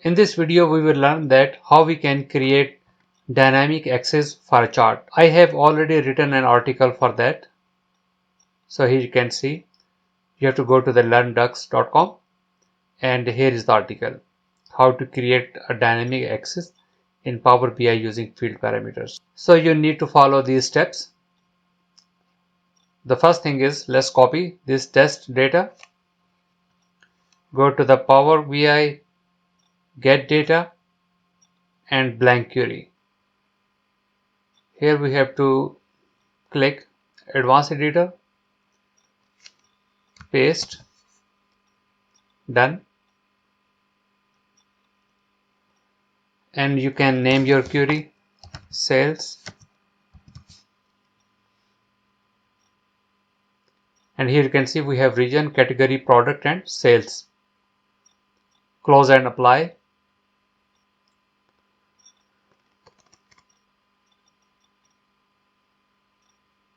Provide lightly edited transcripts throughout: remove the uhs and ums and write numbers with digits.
In this video, we will learn that how we can create dynamic axis for a chart. I have already written an article for that. So here you can see, you have to go to the learndux.com and here is the article, how to create a dynamic axis in Power BI using field parameters. So you need to follow these steps. The first thing is, let's copy this test data. Go to the Power BI, get data and blank query. Here we have to click advanced editor, paste, done, and you can name your query sales, and here you can see we have region, category, product and sales. Close and apply.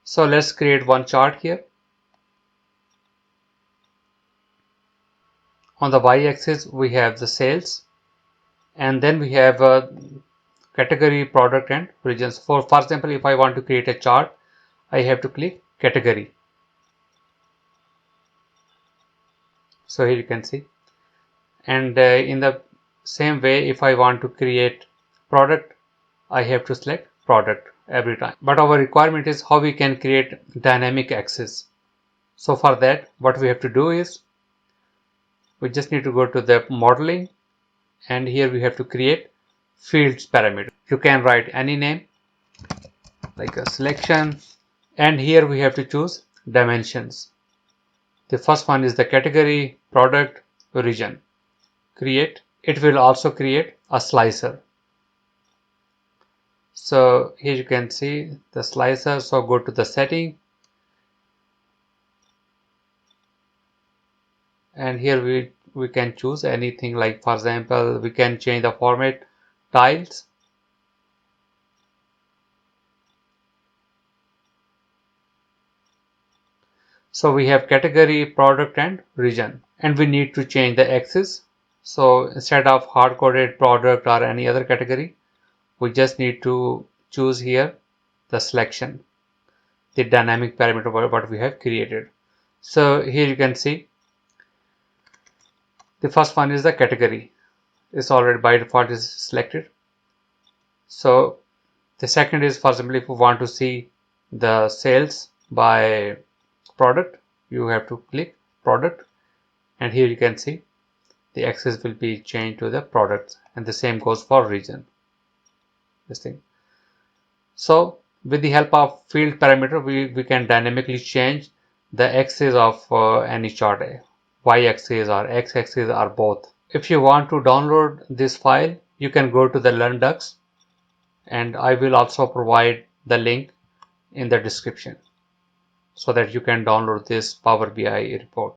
So let's create one chart here. On the y-axis we have the sales, and then we have category, product and regions. For example, if I want to create a chart, I have to click category. So here you can see, and in the same way, if I want to create product, I have to select product every time. But our requirement is how we can create dynamic axis. So for that, what we have to do is, we just need to go to the modeling, and here we have to create fields parameter. You can write any name like a selection, and here we have to choose dimensions. The first one is the category, product, region. Create. It will also create a slicer. So here you can see the slicer. So go to the setting, and here we can choose anything, like for example, we can change the format tiles. So we have category, product and region, and we need to change the axis. So instead of hard-coded product or any other category, we just need to choose here the selection, the dynamic parameter what we have created. So here you can see the first one is the category. It's already by default is selected. So the second is, for example, if you want to see the sales by product, you have to click product, and here you can see the axis will be changed to the products, and the same goes for region. This thing. So with the help of field parameter, we can dynamically change the axis of any chart, y-axis or x-axis or both. If you want to download this file, you can go to the LearnDux, and I will also provide the link in the description so that you can download this Power BI report.